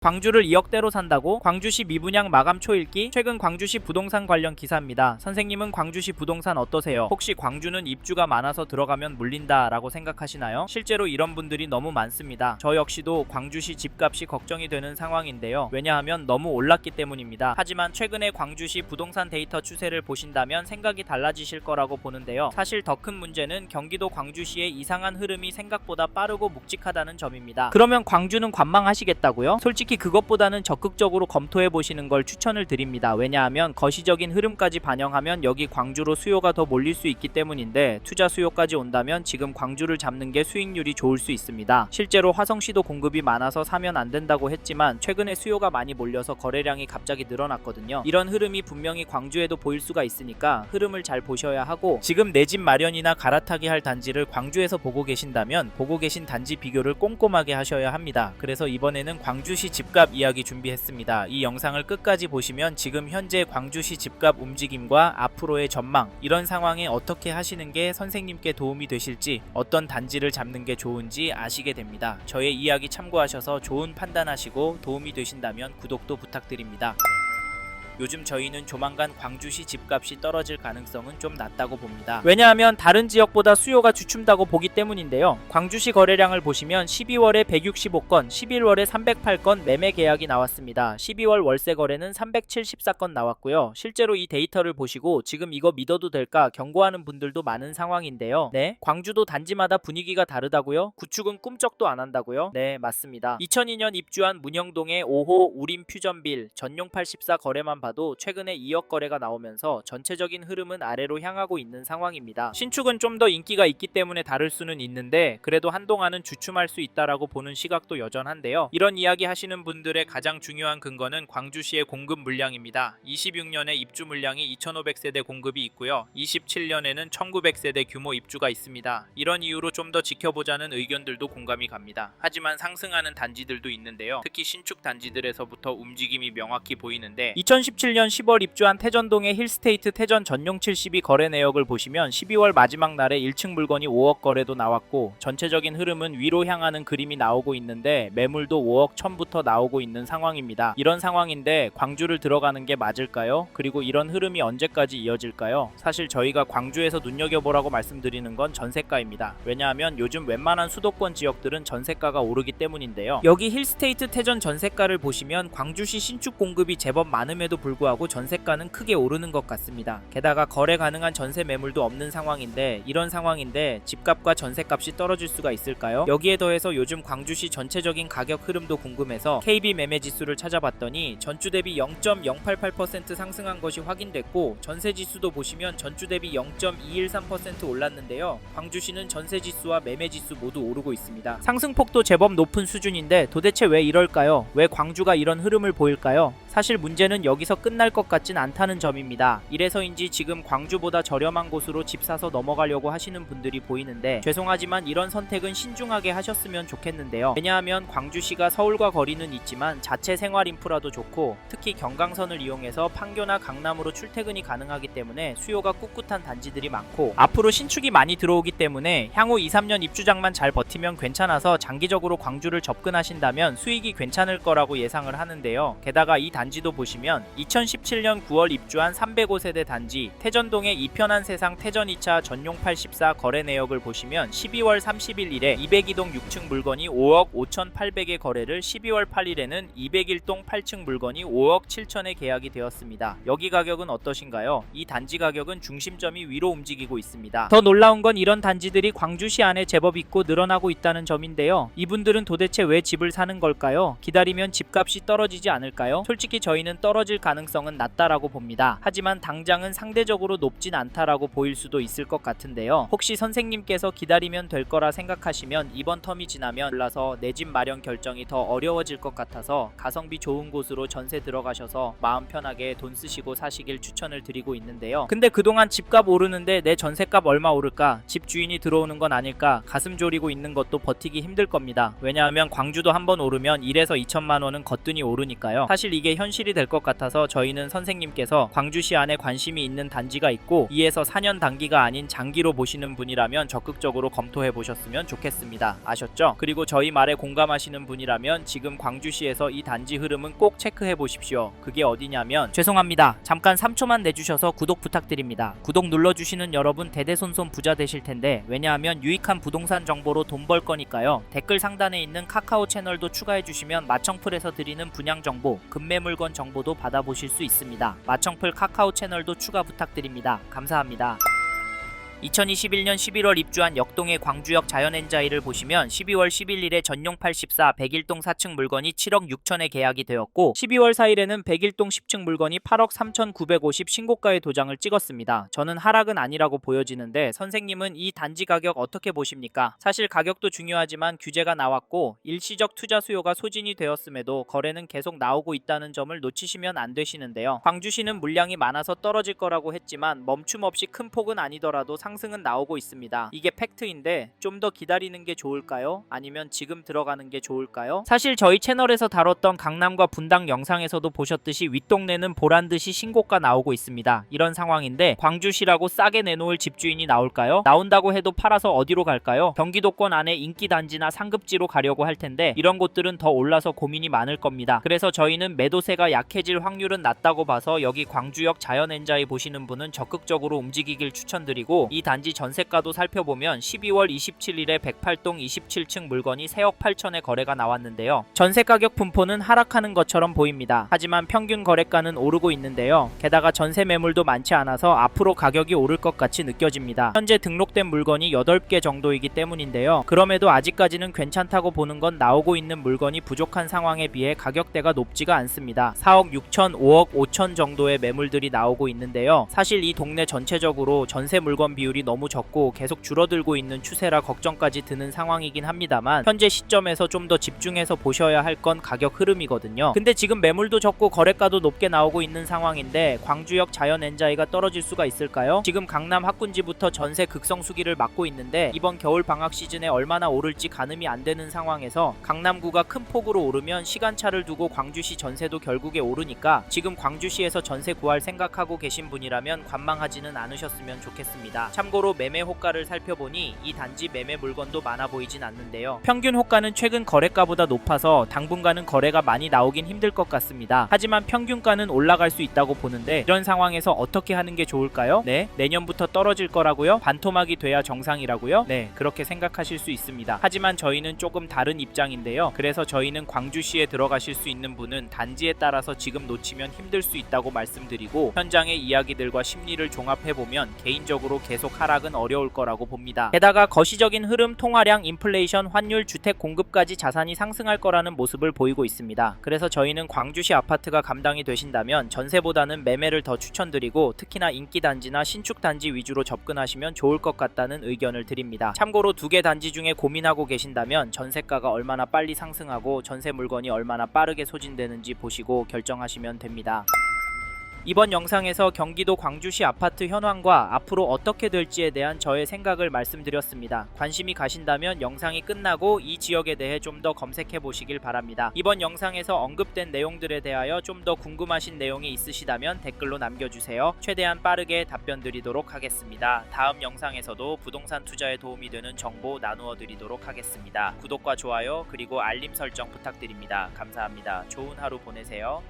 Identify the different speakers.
Speaker 1: 광주를 2억대로 산다고? 광주시 미분양 마감 초읽기? 최근 광주시 부동산 관련 기사입니다. 선생님은 광주시 부동산 어떠세요? 혹시 광주는 입주가 많아서 들어가면 물린다 라고 생각하시나요? 실제로 이런 분들이 너무 많습니다. 저 역시도 광주시 집값이 걱정이 되는 상황인데요. 왜냐하면 너무 올랐기 때문입니다. 하지만 최근에 광주시 부동산 데이터 추세를 보신다면 생각이 달라지실 거라고 보는데요. 사실 더 큰 문제는 경기도 광주시의 이상한 흐름이 생각보다 빠르고 묵직하다는 점입니다. 그러면 광주는 관망하시겠다고요? 솔직히 그것보다는 적극적으로 검토해 보시는 걸 추천을 드립니다. 왜냐하면 거시적인 흐름까지 반영하면 여기 광주로 수요가 더 몰릴 수 있기 때문인데, 투자 수요까지 온다면 지금 광주를 잡는 게 수익률이 좋을 수 있습니다. 실제로 화성시도 공급이 많아서 사면 안 된다고 했지만 최근에 수요가 많이 몰려서 거래량이 갑자기 늘어났거든요. 이런 흐름이 분명히 광주에도 보일 수가 있으니까 흐름을 잘 보셔야 하고, 지금 내 집 마련이나 갈아타기 할 단지를 광주에서 보고 계신다면 보고 계신 단지 비교를 꼼꼼하게 하셔야 합니다. 그래서 이번에는 광주시 집값 이야기 준비했습니다. 이 영상을 끝까지 보시면 지금 현재 광주시 집값 움직임과 앞으로의 전망, 이런 상황에 어떻게 하시는 게 선생님께 도움이 되실지, 어떤 단지를 잡는 게 좋은지 아시게 됩니다. 저의 이야기 참고하셔서 좋은 판단하시고 도움이 되신다면 구독도 부탁드립니다. 요즘 저희는 조만간 광주시 집값이 떨어질 가능성은 좀 낮다고 봅니다. 왜냐하면 다른 지역보다 수요가 주춤다고 보기 때문인데요. 광주시 거래량을 보시면 12월에 165건, 11월에 308건 매매 계약이 나왔습니다. 12월 월세 거래는 374건 나왔고요. 실제로 이 데이터를 보시고 지금 이거 믿어도 될까 경고하는 분들도 많은 상황인데요. 네, 광주도 단지마다 분위기가 다르다고요? 구축은 꿈쩍도 안 한다고요? 네, 맞습니다. 2002년 입주한 문영동의 5호 우림 퓨전빌 전용 84 거래만 봐도 최근에 2억 거래가 나오면서 전체적인 흐름은 아래로 향하고 있는 상황입니다. 신축은 좀 더 인기가 있기 때문에 다를 수는 있는데, 그래도 한동안은 주춤할 수 있다라고 보는 시각도 여전한데요. 이런 이야기 하시는 분들의 가장 중요한 근거는 광주시의 공급 물량입니다. 26년에 입주 물량이 2,500세대 공급이 있고요. 27년에는 1,900세대 규모 입주가 있습니다. 이런 이유로 좀 더 지켜보자는 의견들도 공감이 갑니다. 하지만 상승하는 단지들도 있는데요. 특히 신축 단지들에서부터 움직임이 명확히 보이는데, 2017년 10월 입주한 태전동의 힐스테이트 태전 전용 72 거래 내역을 보시면 12월 마지막 날에 1층 물건이 5억 거래도 나왔고, 전체적인 흐름은 위로 향하는 그림이 나오고 있는데 매물도 5억 1000부터 나오고 있는 상황입니다. 이런 상황인데 광주를 들어가는 게 맞을까요? 그리고 이런 흐름이 언제까지 이어질까요? 사실 저희가 광주에서 눈여겨보라고 말씀드리는 건 전세가입니다. 왜냐하면 요즘 웬만한 수도권 지역들은 전세가가 오르기 때문인데요. 여기 힐스테이트 태전 전세가를 보시면 광주시 신축 공급이 제법 많음에도 불구하고 전세가는 크게 오르는 것 같습니다. 게다가 거래 가능한 전세 매물도 없는 상황인데, 이런 상황인데 집값과 전세값이 떨어질 수가 있을까요? 여기에 더해서 요즘 광주시 전체적인 가격 흐름도 궁금해서 KB 매매 지수를 찾아봤더니 전주 대비 0.088% 상승한 것이 확인됐고, 전세 지수도 보시면 전주 대비 0.213% 올랐는데요. 광주시는 전세 지수와 매매 지수 모두 오르고 있습니다. 상승폭도 제법 높은 수준인데 도대체 왜 이럴까요? 왜 광주가 이런 흐름을 보일까요? 사실 문제는 여기서 끝날 것 같진 않다는 점입니다. 이래서인지 지금 광주보다 저렴한 곳으로 집 사서 넘어가려고 하시는 분들이 보이는데, 죄송하지만 이런 선택은 신중하게 하셨으면 좋겠는데요. 왜냐하면 광주시가 서울과 거리는 있지만 자체 생활 인프라도 좋고, 특히 경강선을 이용해서 판교나 강남으로 출퇴근이 가능하기 때문에 수요가 꿋꿋한 단지들이 많고, 앞으로 신축이 많이 들어오기 때문에 향후 2-3년 입주장만 잘 버티면 괜찮아서 장기적으로 광주를 접근하신다면 수익이 괜찮을 거라고 예상을 하는데요. 게다가 이 단지도 보시면 2017년 9월 입주한 305세대 단지 태전동의 이편한 세상 태전 2차 전용 84 거래 내역을 보시면 12월 30일 일에 202동 6층 물건이 5억 5,800의 거래를, 12월 8일에는 201동 8층 물건이 5억 7천에 계약이 되었습니다. 여기 가격은 어떠신가요? 이 단지 가격은 중심점이 위로 움직이고 있습니다. 더 놀라운 건 이런 단지들이 광주시 안에 제법 있고 늘어나고 있다는 점인데요. 이분들은 도대체 왜 집을 사는 걸까요? 기다리면 집값이 떨어지지 않을까요? 솔직히 저희는 떨어질 가능성은 낮다라고 봅니다. 하지만 당장은 상대적으로 높진 않다라고 보일 수도 있을 것 같은데요. 혹시 선생님께서 기다리면 될 거라 생각하시면 이번 텀이 지나면 올라서 내 집 마련 결정이 더 어려워질 것 같아서 가성비 좋은 곳으로 전세 들어가셔서 마음 편하게 돈 쓰시고 사시길 추천을 드리고 있는데요. 근데 그동안 집값 오르는데 내 전세값 얼마 오를까? 집 주인이 들어오는 건 아닐까? 가슴 졸이고 있는 것도 버티기 힘들 겁니다. 왜냐하면 광주도 한번 오르면 1에서 2천만 원은 거뜬히 오르니까요. 사실 이게 현실이 될 것 같아서 저희는 선생님께서 광주시 안에 관심이 있는 단지가 있고 2에서 4년 단기가 아닌 장기로 보시는 분이라면 적극적으로 검토해 보셨으면 좋겠습니다. 아셨죠? 그리고 저희 말에 공감하시는 분이라면 지금 광주시에서 이 단지 흐름은 꼭 체크해 보십시오. 그게 어디냐면, 죄송합니다. 잠깐 3초만 내주셔서 구독 부탁드립니다. 구독 눌러주시는 여러분 대대손손 부자 되실 텐데, 왜냐하면 유익한 부동산 정보로 돈 벌 거니까요. 댓글 상단에 있는 카카오 채널도 추가해 주시면 마청풀에서 드리는 분양 정보, 급매 물건 정보도 받아보실 수 있습니다. 마청풀 카카오 채널도 추가 부탁드립니다. 감사합니다. 2021년 11월 입주한 역동의 광주역 자연엔자이를 보시면 12월 11일에 전용 84 101동 4층 물건이 7억 6천에 계약이 되었고, 12월 4일에는 101동 10층 물건이 8억 3,950 신고가의 도장을 찍었습니다. 저는 하락은 아니라고 보여지는데, 선생님은 이 단지 가격 어떻게 보십니까? 사실 가격도 중요하지만 규제가 나왔고 일시적 투자 수요가 소진이 되었음에도 거래는 계속 나오고 있다는 점을 놓치시면 안 되시는데요. 광주시는 물량이 많아서 떨어질 거라고 했지만 멈춤 없이 큰 폭은 아니더라도 상승은 나오고 있습니다. 이게 팩트인데 좀 더 기다리는 게 좋을까요? 아니면 지금 들어가는 게 좋을까요? 사실 저희 채널에서 다뤘던 강남과 분당 영상에서도 보셨듯이 윗동네는 보란듯이 신고가 나오고 있습니다. 이런 상황인데 광주시라고 싸게 내놓을 집주인이 나올까요? 나온다고 해도 팔아서 어디로 갈까요? 경기도권 안에 인기 단지나 상급지로 가려고 할 텐데 이런 곳들은 더 올라서 고민이 많을 겁니다. 그래서 저희는 매도세가 약해질 확률은 낮다고 봐서 여기 광주역 자연엔자이 보시는 분은 적극적으로 움직이길 추천드리고, 이 단지 전세가도 살펴보면 12월 27일에 108동 27층 물건이 3억 8천에 거래가 나왔는데요. 전세가격 분포는 하락하는 것처럼 보입니다. 하지만 평균 거래가는 오르고 있는데요. 게다가 전세 매물도 많지 않아서 앞으로 가격이 오를 것 같이 느껴집니다. 현재 등록된 물건이 8개 정도이기 때문인데요. 그럼에도 아직까지는 괜찮다고 보는 건 나오고 있는 물건이 부족한 상황에 비해 가격대가 높지가 않습니다. 4억 6천, 5억 5천 정도의 매물들이 나오고 있는데요. 사실 이 동네 전체적으로 전세 물건 비율이 너무 적고 계속 줄어들고 있는 추세라 걱정까지 드는 상황이긴 합니다만, 현재 시점에서 좀 더 집중해서 보셔야 할 건 가격 흐름이거든요. 근데 지금 매물도 적고 거래가도 높게 나오고 있는 상황인데 광주역 자연엔자이가 떨어질 수가 있을까요? 지금 강남 학군지부터 전세 극성수기를 맞고 있는데 이번 겨울 방학 시즌에 얼마나 오를지 가늠이 안 되는 상황에서 강남구가 큰 폭으로 오르면 시간차를 두고 광주시 전세도 결국에 오르니까 지금 광주시에서 전세 구할 생각하고 계신 분이라면 관망하지는 않으셨으면 좋겠습니다. 참고로 매매 호가를 살펴보니 이 단지 매매 물건도 많아 보이진 않는데요. 평균 호가는 최근 거래가보다 높아서 당분간은 거래가 많이 나오긴 힘들 것 같습니다. 하지만 평균가는 올라갈 수 있다고 보는데 이런 상황에서 어떻게 하는 게 좋을까요? 네, 내년부터 떨어질 거라고요? 반토막이 돼야 정상이라고요? 네, 그렇게 생각하실 수 있습니다. 하지만 저희는 조금 다른 입장인데요. 그래서 저희는 광주시에 들어가실 수 있는 분은 단지에 따라서 지금 놓치면 힘들 수 있다고 말씀드리고, 현장의 이야기들과 심리를 종합해보면 개인적으로 계속 하락은 어려울 거라고 봅니다. 게다가 거시적인 흐름, 통화량, 인플레이션, 환율, 주택 공급까지 자산이 상승할 거라는 모습을 보이고 있습니다. 그래서 저희는 광주시 아파트가 감당이 되신다면 전세보다는 매매를 더 추천드리고, 특히나 인기 단지나 신축 단지 위주로 접근하시면 좋을 것 같다는 의견을 드립니다. 참고로 2개 단지 중에 고민하고 계신다면 전세가가 얼마나 빨리 상승하고 전세 물건이 얼마나 빠르게 소진되는지 보시고 결정하시면 됩니다. 이번 영상에서 경기도 광주시 아파트 현황과 앞으로 어떻게 될지에 대한 저의 생각을 말씀드렸습니다. 관심이 가신다면 영상이 끝나고 이 지역에 대해 좀 더 검색해 보시길 바랍니다. 이번 영상에서 언급된 내용들에 대하여 좀 더 궁금하신 내용이 있으시다면 댓글로 남겨주세요. 최대한 빠르게 답변 드리도록 하겠습니다. 다음 영상에서도 부동산 투자에 도움이 되는 정보 나누어 드리도록 하겠습니다. 구독과 좋아요 그리고 알림 설정 부탁드립니다. 감사합니다. 좋은 하루 보내세요.